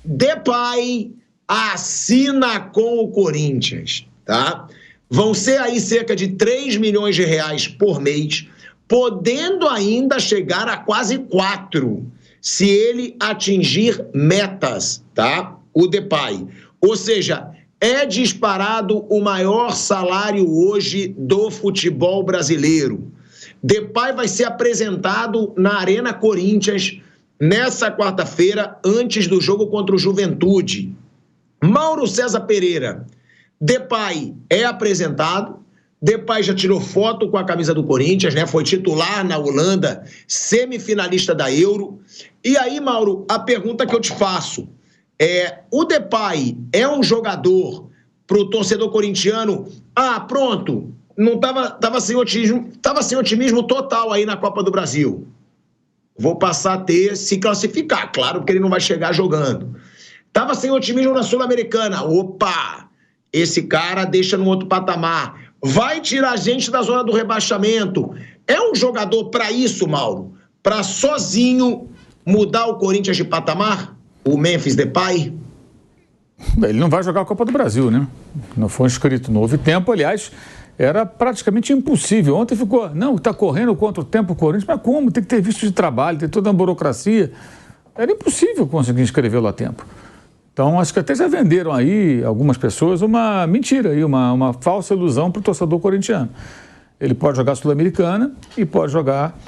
Depay assina com o Corinthians, tá? Vão ser aí cerca de 3 milhões de reais por mês, podendo ainda chegar a quase 4, se ele atingir metas, tá? O Depay. Ou seja, é disparado o maior salário hoje do futebol brasileiro. Depay vai ser apresentado na Arena Corinthians nessa quarta-feira, antes do jogo contra o Juventude. Mauro César Pereira, Depay é apresentado. Depay já tirou foto com a camisa do Corinthians, né? Foi titular na Holanda, semifinalista da Euro. E aí, Mauro, a pergunta que eu te faço o Depay é um jogador para o torcedor corintiano? Pronto, não tava sem otimismo total aí na Copa do Brasil. Vou passar a se classificar, claro, porque ele não vai chegar jogando. Tava sem otimismo na Sul-Americana. Opa, esse cara deixa num outro patamar. Vai tirar a gente da zona do rebaixamento. É um jogador para isso, Mauro? Para sozinho mudar o Corinthians de patamar? O Memphis Depay? Ele não vai jogar a Copa do Brasil, né? Não foi inscrito. Não houve tempo, aliás, era praticamente impossível. Ontem ficou, está correndo contra o tempo o Corinthians, mas como? Tem que ter visto de trabalho, tem toda a burocracia. Era impossível conseguir inscrevê-lo a tempo. Então, acho que até já venderam aí, algumas pessoas, uma mentira, aí, uma falsa ilusão para o torcedor corintiano. Ele pode jogar Sul-Americana e pode jogar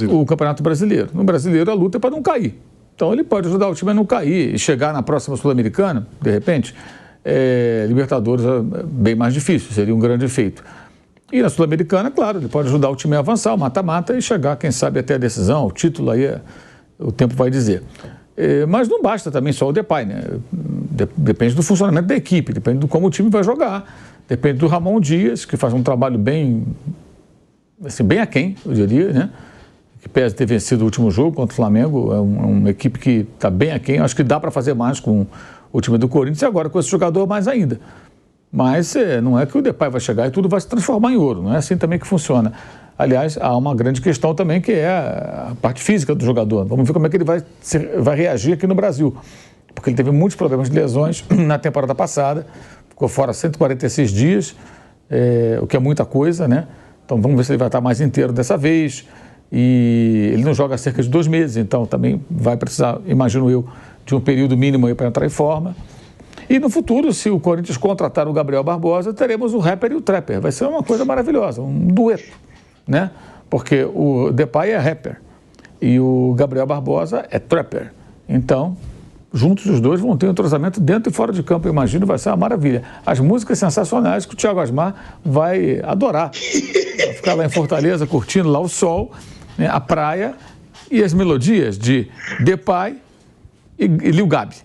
o Campeonato Brasileiro. No Brasileiro, a luta é para não cair. Então, ele pode ajudar o time a não cair e chegar na próxima Sul-Americana, de repente, Libertadores é bem mais difícil, seria um grande feito. E na Sul-Americana, claro, ele pode ajudar o time a avançar, o mata-mata, e chegar, quem sabe, até a decisão, o título aí, o tempo vai dizer. Mas não basta também só o Depay, né? Depende do funcionamento da equipe, depende de como o time vai jogar, depende do Ramon Dias, que faz um trabalho bem aquém, eu diria, né? Que pese ter vencido o último jogo contra o Flamengo, é uma equipe que está bem aquém. Acho que dá para fazer mais com o time do Corinthians e agora com esse jogador mais ainda. Mas não é que o Depay vai chegar e tudo vai se transformar em ouro, não é assim também que funciona. Aliás, há uma grande questão também que é a parte física do jogador. Vamos ver como é que ele vai reagir aqui no Brasil, porque ele teve muitos problemas de lesões na temporada passada, ficou fora 146 dias, o que é muita coisa, né? Então vamos ver se ele vai estar mais inteiro dessa vez. E ele não joga há cerca de 2 meses, então também vai precisar, imagino eu, de um período mínimo aí para entrar em forma. E no futuro, se o Corinthians contratar o Gabriel Barbosa, teremos o rapper e o trapper. Vai ser uma coisa maravilhosa, um dueto, né? Porque o Depay é rapper e o Gabriel Barbosa é trapper. Então, juntos os dois vão ter um entrosamento dentro e fora de campo, eu imagino, vai ser uma maravilha. As músicas sensacionais que o Thiago Asmar vai adorar. Vai ficar lá em Fortaleza, curtindo lá o sol, né, a praia e as melodias de Depay e Lil Gabi,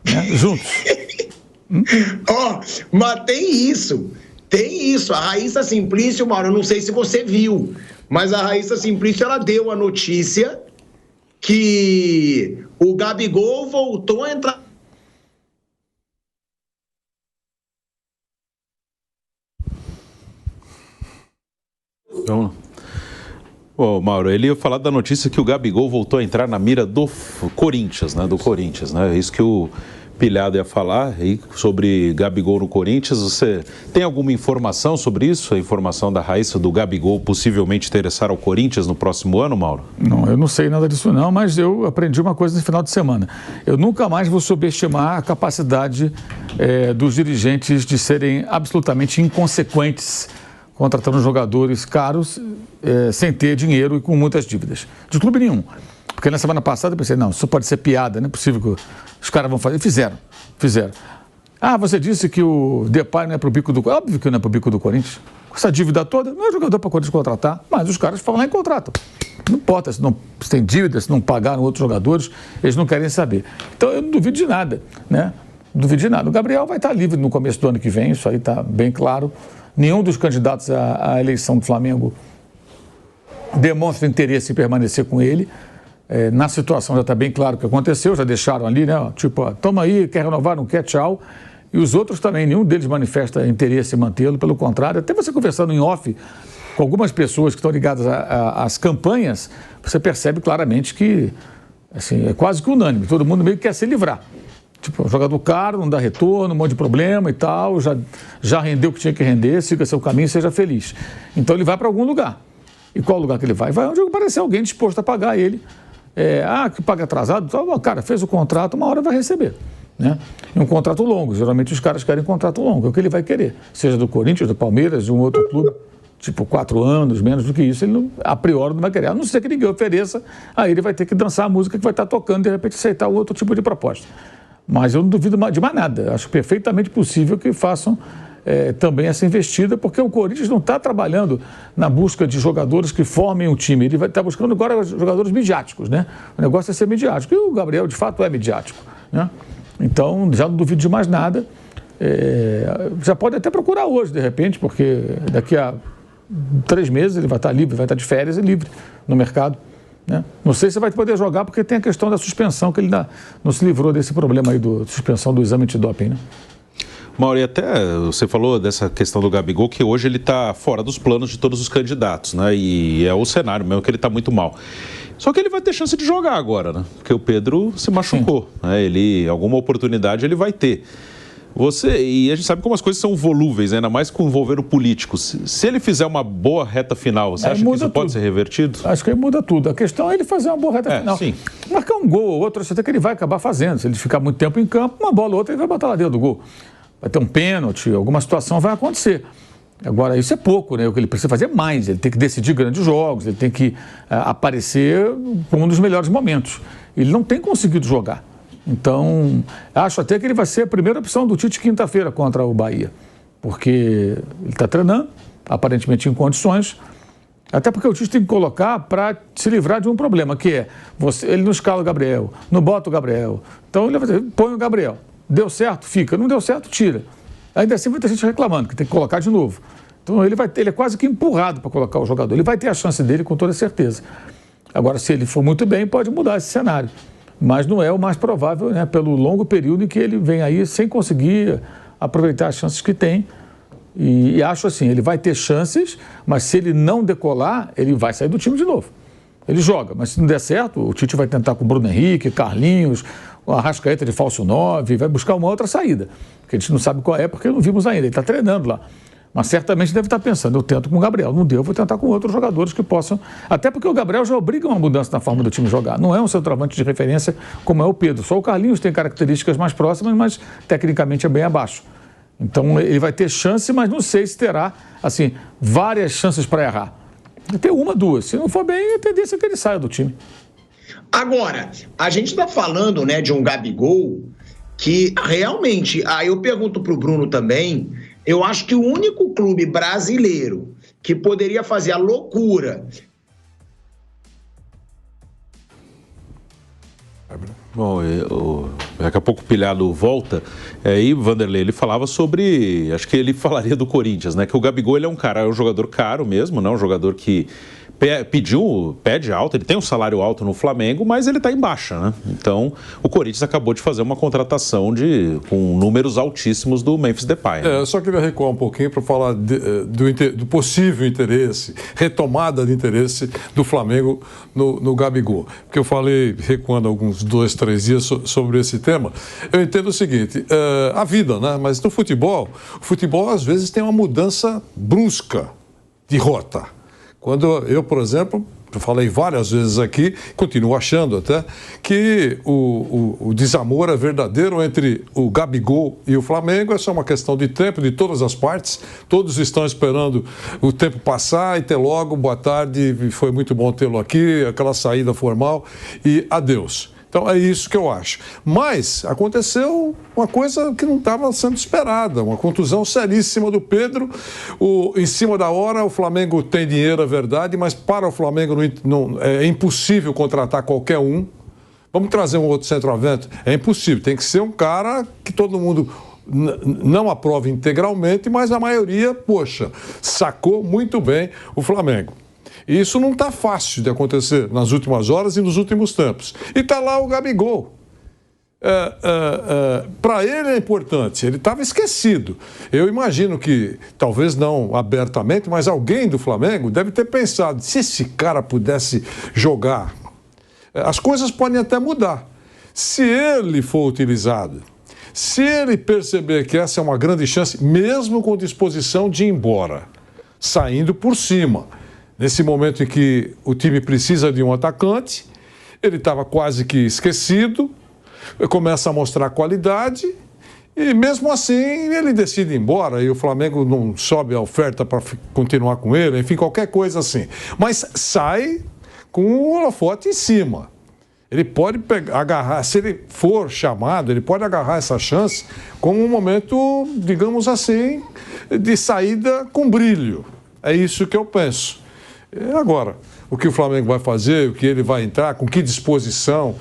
né, juntos. Mas tem isso. A Raíssa Simplício, Mauro, eu não sei se você viu, mas a Raíssa Simplício, ela deu a notícia que o Gabigol voltou a entrar. Vamos lá. Mauro, ele ia falar da notícia que o Gabigol voltou a entrar na mira do Corinthians, né? Do Corinthians, né? É isso que o Pilhado ia falar aí sobre Gabigol no Corinthians. Você tem alguma informação sobre isso? A informação da Raíssa do Gabigol possivelmente interessar ao Corinthians no próximo ano, Mauro? Não, eu não sei nada disso não, mas eu aprendi uma coisa no final de semana. Eu nunca mais vou subestimar a capacidade dos dirigentes de serem absolutamente inconsequentes contratando jogadores caros, sem ter dinheiro e com muitas dívidas. De clube nenhum. Porque na semana passada eu pensei, não, isso pode ser piada, não é possível que os caras vão fazer. Fizeram. Você disse que o Depay não é pro bico do Corinthians. Óbvio que não é pro bico do Corinthians. Com essa dívida toda, não é jogador para o Corinthians contratar, mas os caras falam lá e contratam. Não importa se tem dívida, se não pagaram outros jogadores, eles não querem saber. Então eu não duvido de nada, né? Não duvido de nada. O Gabriel vai estar livre no começo do ano que vem, isso aí está bem claro. Nenhum dos candidatos à eleição do Flamengo demonstra interesse em permanecer com ele. Na situação já está bem claro o que aconteceu, já deixaram ali, né? Tipo, toma aí, quer renovar, não quer, tchau. E os outros também, nenhum deles manifesta interesse em mantê-lo, pelo contrário. Até você conversando em off com algumas pessoas que estão ligadas às campanhas, você percebe claramente que assim, é quase que unânime, todo mundo meio que quer se livrar. Tipo, um jogador caro, não dá retorno, um monte de problema e tal, já rendeu o que tinha que render, siga seu caminho e seja feliz. Então ele vai para algum lugar. E qual lugar que ele vai? Vai onde aparecer alguém disposto a pagar ele. Que paga atrasado, cara, fez o contrato, uma hora vai receber. Né? E um contrato longo, geralmente os caras querem contrato longo, é o que ele vai querer. Seja do Corinthians, do Palmeiras, de um outro clube, tipo 4 anos, menos do que isso, ele não, a priori não vai querer. A não ser que ninguém ofereça, aí ele vai ter que dançar a música que vai estar tocando e de repente aceitar outro tipo de proposta. Mas eu não duvido de mais nada. Acho perfeitamente possível que façam também essa investida, porque o Corinthians não está trabalhando na busca de jogadores que formem um time. Ele vai estar buscando agora jogadores midiáticos, né? O negócio é ser midiático. E o Gabriel, de fato, é midiático, né? Então, já não duvido de mais nada. Já pode até procurar hoje, de repente, porque daqui a 3 meses ele vai estar livre, vai estar de férias e livre no mercado. Né? Não sei se vai poder jogar, porque tem a questão da suspensão, que ele não se livrou desse problema aí da suspensão do exame antidoping, né? Mauro, e até você falou dessa questão do Gabigol, que hoje ele está fora dos planos de todos os candidatos, né? E é o cenário mesmo que ele está muito mal. Só que ele vai ter chance de jogar agora, né? Porque o Pedro se machucou, né? Alguma oportunidade ele vai ter. E a gente sabe como as coisas são volúveis, ainda mais com envolvendo políticos. Se ele fizer uma boa reta final, você acha que isso pode ser revertido? Acho que aí muda tudo. A questão é ele fazer uma boa reta final. Sim. Marcar um gol ou outro, até que ele vai acabar fazendo. Se ele ficar muito tempo em campo, uma bola ou outra ele vai botar lá dentro do gol. Vai ter um pênalti, alguma situação vai acontecer. Agora, isso é pouco, né? O que ele precisa fazer é mais. Ele tem que decidir grandes jogos, ele tem que aparecer por um dos melhores momentos. Ele não tem conseguido jogar. Então, acho até que ele vai ser a primeira opção do Tite quinta-feira contra o Bahia. Porque ele está treinando, aparentemente em condições. Até porque o Tite tem que colocar para se livrar de um problema, que é, ele não escala o Gabriel, não bota o Gabriel. Então, ele vai dizer, põe o Gabriel. Deu certo, fica. Não deu certo, tira. Ainda assim vai ter gente reclamando, que tem que colocar de novo. Então ele é quase que empurrado para colocar o jogador. Ele vai ter a chance dele com toda certeza. Agora, se ele for muito bem, pode mudar esse cenário. Mas não é o mais provável, né, pelo longo período em que ele vem aí sem conseguir aproveitar as chances que tem. E acho assim, ele vai ter chances, mas se ele não decolar, ele vai sair do time de novo. Ele joga, mas se não der certo, o Tite vai tentar com o Bruno Henrique, Carlinhos, o Arrascaeta de falso 9, vai buscar uma outra saída, que a gente não sabe qual é, porque não vimos ainda, ele está treinando lá. Mas certamente deve estar pensando, eu tento com o Gabriel, não deu, eu vou tentar com outros jogadores que possam... Até porque o Gabriel já obriga uma mudança na forma do time jogar, não é um centroavante de referência como é o Pedro, só o Carlinhos tem características mais próximas, mas tecnicamente é bem abaixo. Então ele vai ter chance, mas não sei se terá, assim, várias chances para errar. Vai ter uma, duas, se não for bem, a tendência é que ele saia do time. Agora, a gente está falando, né, de um Gabigol que realmente, aí eu pergunto para o Bruno também, eu acho que o único clube brasileiro que poderia fazer a loucura... Bom, daqui a pouco o Pilhado volta, e Vanderlei, ele falava sobre, acho que ele falaria do Corinthians, né, que o Gabigol ele é um jogador caro mesmo, né, um jogador que pede alto, ele tem um salário alto no Flamengo, mas ele está em baixa, né? Então, o Corinthians acabou de fazer uma contratação com números altíssimos do Memphis Depay. Né? Eu só queria recuar um pouquinho para falar do possível interesse, retomada de interesse do Flamengo no Gabigol. Porque eu falei, recuando alguns 2, 3 dias sobre esse tema, eu entendo o seguinte, a vida, né? Mas no futebol, o futebol às vezes tem uma mudança brusca de rota. Quando eu, por exemplo, eu falei várias vezes aqui, continuo achando até, que o desamor é verdadeiro entre o Gabigol e o Flamengo, é só uma questão de tempo, de todas as partes, todos estão esperando o tempo passar e ter logo, boa tarde, foi muito bom tê-lo aqui, aquela saída formal e adeus. Então é isso que eu acho. Mas aconteceu uma coisa que não estava sendo esperada, uma contusão seríssima do Pedro. Em cima da hora, o Flamengo tem dinheiro, é verdade, mas para o Flamengo é impossível contratar qualquer um. Vamos trazer um outro centroavante? É impossível, tem que ser um cara que todo mundo não aprova integralmente, mas a maioria, poxa, sacou muito bem o Flamengo. E isso não está fácil de acontecer nas últimas horas e nos últimos tempos. E está lá o Gabigol. Para ele é importante, ele estava esquecido. Eu imagino que, talvez não abertamente, mas alguém do Flamengo deve ter pensado, se esse cara pudesse jogar, as coisas podem até mudar. Se ele for utilizado Se ele perceber que essa é uma grande chance, mesmo com disposição de ir embora, saindo por cima, nesse momento em que o time precisa de um atacante, ele estava quase que esquecido, começa a mostrar qualidade e mesmo assim ele decide ir embora e o Flamengo não sobe a oferta para continuar com ele, enfim, qualquer coisa assim. Mas sai com o holofote em cima. Ele pode agarrar, se ele for chamado, ele pode agarrar essa chance como um momento, digamos assim, de saída com brilho. É isso que eu penso. Agora, o que o Flamengo vai fazer, o que ele vai entrar, com que disposição,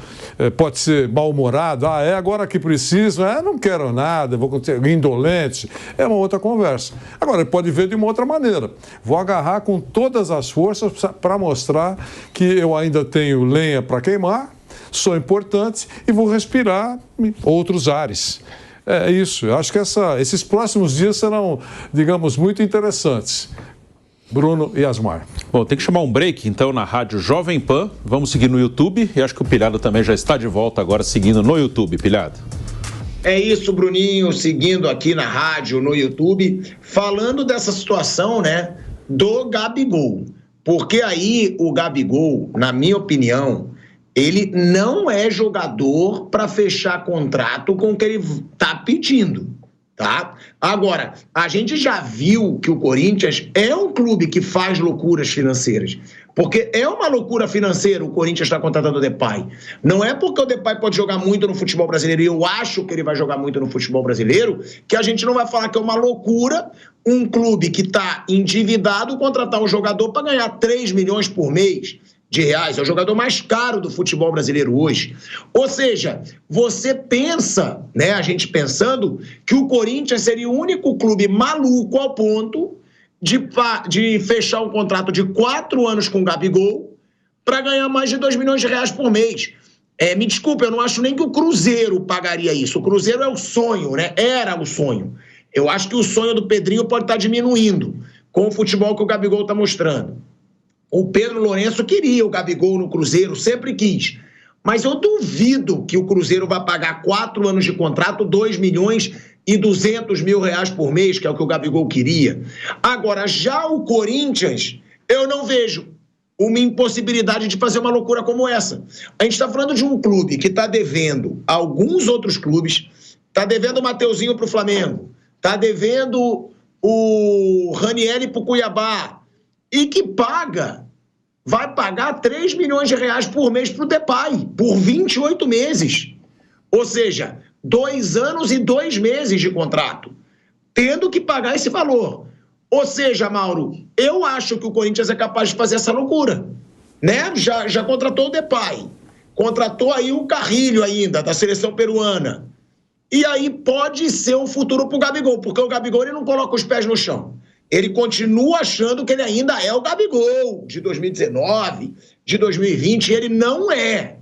pode ser mal-humorado, é agora que preciso, não quero nada, vou indolente, é uma outra conversa. Agora, ele pode ver de uma outra maneira. Vou agarrar com todas as forças para mostrar que eu ainda tenho lenha para queimar, sou importante e vou respirar outros ares. É isso, eu acho que esses próximos dias serão, digamos, muito interessantes. Bruno e Asmar. Bom, tem que chamar um break, então, na Rádio Jovem Pan. Vamos seguir no YouTube. E acho que o Pilhado também já está de volta agora, seguindo no YouTube. Pilhado. É isso, Bruninho, seguindo aqui na rádio, no YouTube, falando dessa situação, né, do Gabigol. Porque aí o Gabigol, na minha opinião, ele não é jogador para fechar contrato com o que ele está pedindo. Tá? Agora, a gente já viu que o Corinthians é um clube que faz loucuras financeiras. Porque é uma loucura financeira o Corinthians está contratando o Depay. Não é porque o Depay pode jogar muito no futebol brasileiro, e eu acho que ele vai jogar muito no futebol brasileiro, que a gente não vai falar que é uma loucura um clube que está endividado contratar um jogador para ganhar 3 milhões por mês de reais. É o jogador mais caro do futebol brasileiro hoje. Ou seja, você pensa, né, a gente pensando que o Corinthians seria o único clube maluco ao ponto de fechar um contrato de 4 anos com o Gabigol para ganhar mais de 2 milhões de reais por mês. Me desculpe, eu não acho nem que o Cruzeiro pagaria isso. O Cruzeiro é o sonho, né? Era o sonho. Eu acho que o sonho do Pedrinho pode estar diminuindo com o futebol que o Gabigol está mostrando. O Pedro Lourenço queria o Gabigol no Cruzeiro, sempre quis. Mas eu duvido que o Cruzeiro vai pagar 4 anos de contrato, 2 milhões e 200 mil reais por mês, que é o que o Gabigol queria. Agora, já o Corinthians, eu não vejo uma impossibilidade de fazer uma loucura como essa. A gente está falando de um clube que está devendo a alguns outros clubes, está devendo o Mateuzinho para o Flamengo, está devendo o Ranieri para o Cuiabá, e que vai pagar 3 milhões de reais por mês para o Depay, por 28 meses. Ou seja, 2 anos e 2 meses de contrato, tendo que pagar esse valor. Ou seja, Mauro, eu acho que o Corinthians é capaz de fazer essa loucura, né? Já contratou o Depay, contratou aí o Carrilho ainda, da seleção peruana. E aí pode ser um futuro para o Gabigol, porque o Gabigol ele não coloca os pés no chão. Ele continua achando que ele ainda é o Gabigol de 2019, de 2020, e ele não é.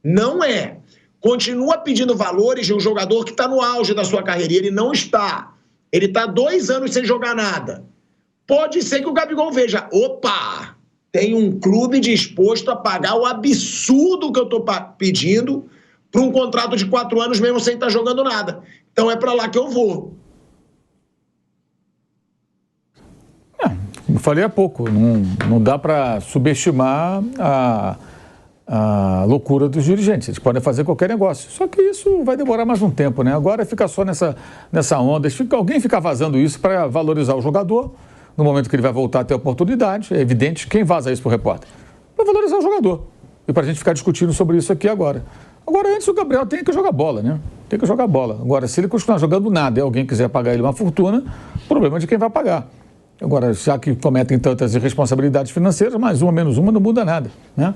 Não é. Continua pedindo valores de um jogador que está no auge da sua carreira, e ele não está. Ele está 2 anos sem jogar nada. Pode ser que o Gabigol veja, opa, tem um clube disposto a pagar o absurdo que eu estou pedindo para um contrato de 4 anos mesmo sem estar jogando nada. Então é para lá que eu vou. Como falei há pouco, não dá para subestimar a loucura dos dirigentes. Eles podem fazer qualquer negócio. Só que isso vai demorar mais um tempo, né? Agora fica só nessa onda. Alguém fica vazando isso para valorizar o jogador no momento que ele vai voltar a ter oportunidade. É evidente. Quem vaza isso para o repórter? Para valorizar o jogador. E para a gente ficar discutindo sobre isso aqui agora. Agora, antes o Gabriel tem que jogar bola, né? Tem que jogar bola. Agora, se ele continuar jogando nada e alguém quiser pagar ele uma fortuna, o problema é de quem vai pagar. Agora, já que cometem tantas irresponsabilidades financeiras, mais uma, menos uma, não muda nada, né?